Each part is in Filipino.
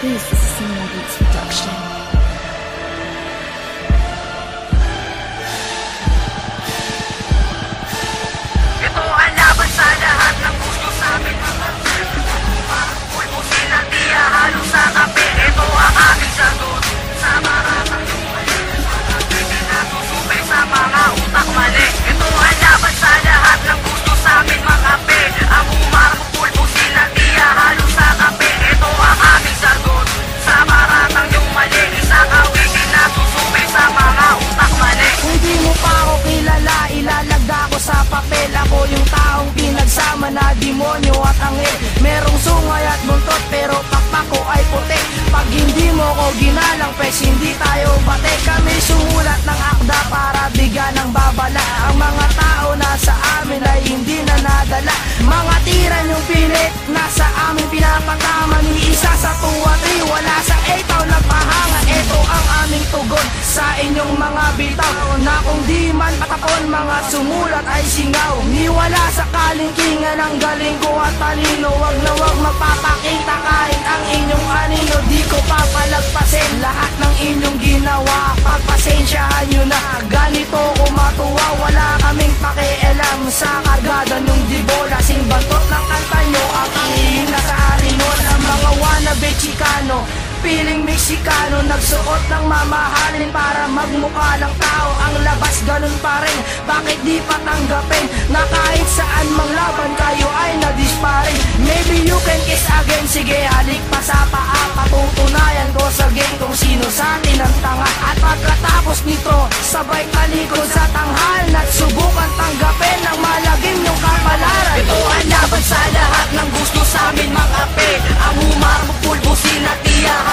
This is a Single Beats production. Ito ang laban sa lahat ng gusto sa amin mga pulbusin at di halo sa kape. Ito ang aming sagot sa maramang yung mali. Hindi nasusupay sa mga utak mali. Ito ang laban sa lahat ng gusto sa amin mga pe. Ang umarang pulbusin at di halo sa kape. Ito ang aming sagot sa maramang yung mali. Isang awitin nasusupay sa mga utak mali. Kung di mo pa ako kilala, ilalagda ko sa papel. Ako yung taong pinagsama na demonyo at anghel. Merong sungay at buntot pero pakpak ko ay puti. Pag hindi mo ko ginalang pes, hindi tayo bate. Kami sumulat ng akda para bigyan ng babala. Ang mga tao nasa amin ay hindi na nadala. Mga tira yung pilit, nasa amin pinapatama. Ni isa sa 2 at 3, wala sa 8 nagpahanga. Ito ang aming tugon sa inyong mga bitaw, na kung di man patapon mga sumulat ay singaw. Niwala sa kalingkingan ang galing ko at talino. Wag na wag magpapakita kahit ang inyong anino. Di ko papalagpasin lahat ng inyong ginawa. Pagpasensyahan nyo na, ganito ko matuwa. Wala kaming pakialam sa kargada nyong dibola. Singbantot ng kanta nyo ang angin na sa harinol. Ang mga wannabe Chicano, piling Mexicano, nagsuot ng mamahalin para magmukha ng tao. Ang labas ganun pa rin, bakit di pa tanggapin na kahit saan mang laban kayo ay nadisparin. Maybe you can kiss again, sige halik pa sa paa. Patutunayan ko sa game kung sino sa atin ang tanga. At pagkatapos nito, sabay talikod sa tanghal at subukan tanggapin ng malagim yung kapalaran. Ito ang laban sa lahat ng gusto sa amin mga pe. Ang umarang pulbusin at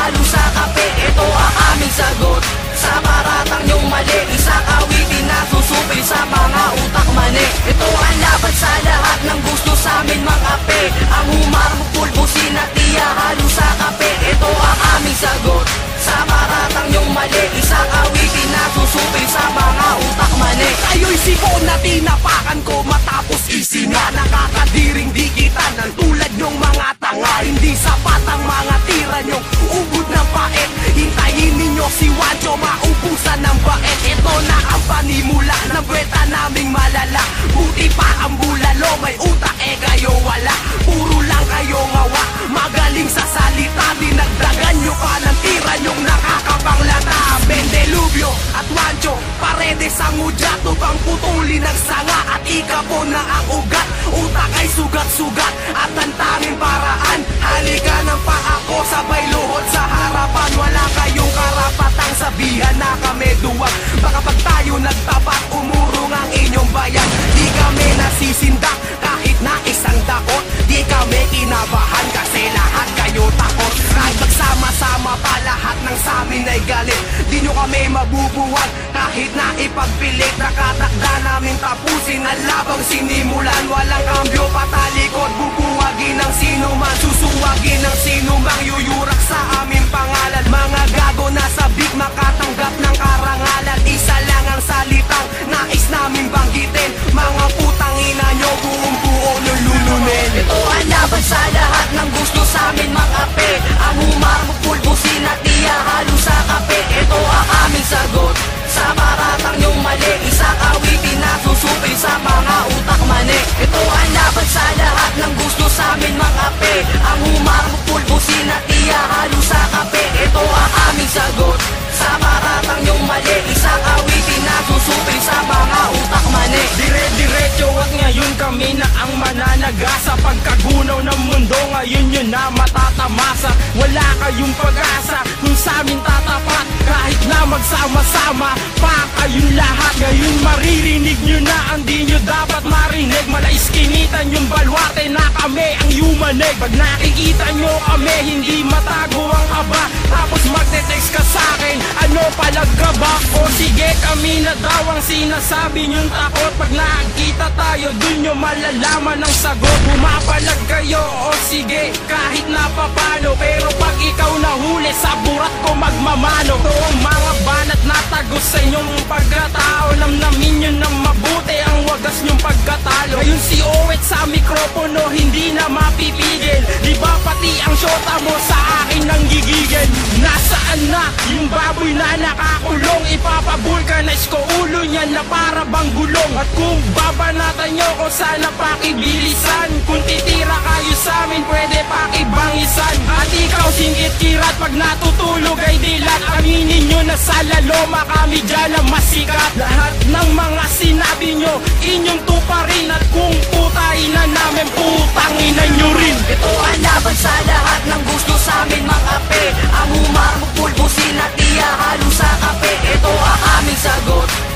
halo sa kape. Ito ang aming sagot sa paratang yung mali. Isang awitin na susupil sa mga utak mani. Ito ang laban sa lahat ng gusto sa amin mga pe. Ang umarang pulbusin at halo sa kape. Ito ang aming sagot sa paratang yung mali. Isang awitin na susupil sa mga utak mani. Ayo'y sipon na tinapakan ko matapos isinga. Nakakadiring dikitan ng tulad nyong mga tanga. Hindi sapat ang mga tira nyong ubod ng pait. Hintayin ninyo si Wancho maubusan ng bait. Ito na ang panimula ng bweta naming malala. Buti pa ang bulalo, may utak kayo wala. Puro lang kayo ngawa, magaling sa salita. Dinagdagan nyo pa ng tira nyong nakakapanglata. Bendelubyo at Wancho, paredes ang udya. Tupang putulin ng sanga at ikapo na ang ugat. Utak ay sugat-sugat at ang tanging paraan. Halika ng paako, sabay luhod sa harapan. Wala kayong karapatang sabihan na kami duwag. Baka pag tayo nagtapat, umurong ang inyong bayan. Di kami nasisindak kahit na isang dakot. Di kami kinabahan kasi lahat kayo takot. Kahit magsama-sama pa lahat ng samin ay galit. Di nyo kami mabubuwag kahit na ipagpilit. Nakatakda namin tapusin ang labang sinimulan. Walang kambyo patalikod, bubuwagin ng sino man. Susuwagin ng sino mang yuyurak sa aming pangalan. Mga gago na sabik makatanggap ng karangalan. Isa lang ang salitang nais namin banggitin. Mga putang ina nyo buong buo nululunin. Ito ang laban sa lahat ng gusto sa amin mga pe. Ang umarang pulbusin at halo sa kape. Ito ang aming sagot sa paratang yung mali. Isang awitin na susupil sa mga utak mani. Ito ang laban sa lahat ng gusto sa amin mga pe. Ang umarang pulbusin at halo sa kape. Ito ang aming sagot sa paratang yung mali. Isang awitin na susupil sa mga utak mani. Dire-diretso at ngayon kami na ang mananagasa. Pagkagunaw ng mundo ngayon yun na matatamasa. Wala kayong pag-asa kung sa amin tatapat. Kahit na magsama-sama pa kayong lahat. Ngayon maririnig nyo na ang di nyo dapat marinig. Malais kinitan yung balwate na kami ang yumanig. Pag nakikita nyo kami hindi matago ang aba. Tapos magte-text ka sa'kin, ano palaga ba? O sige kami na daw ang sinasabi nyong takot. Pag nakikita tayo dun nyo malalaman ang sagot. Bumapalag kayo o sige kahit na papalo. Pero pag ikaw nahuli sa burat ko magmamano. Ito ang mga banat na tagos sa inyong pagkatao. Namnamin nyo ng mabuti ang wagas nyong pagkatalo. Ngayon si Owet sa mikropono hindi na mapipigil. Di ba Pati ang syota mo sa akin nang gigigil. Nasaan na yung baboy na nakakulong? Ipapabulkanize ko ulo niyan na para bang gulong. At kung babanatan nyo ko sana pakibilisan. Kung titira kayo sa amin pwede pakibangisan. At ikaw singit kirat pag natutulog ay dilat. Aminin nyo na sa laloma kami dyan ang masikat. Lahat ng mga sinabi nyo inyong tuparin. At kung putain na namin putangin nyo rin. Ito ang laban sa lahat ng gusto sa amin makape. Ang humar, pulbusin at iya halo sa kape. Ito ang aming sagot.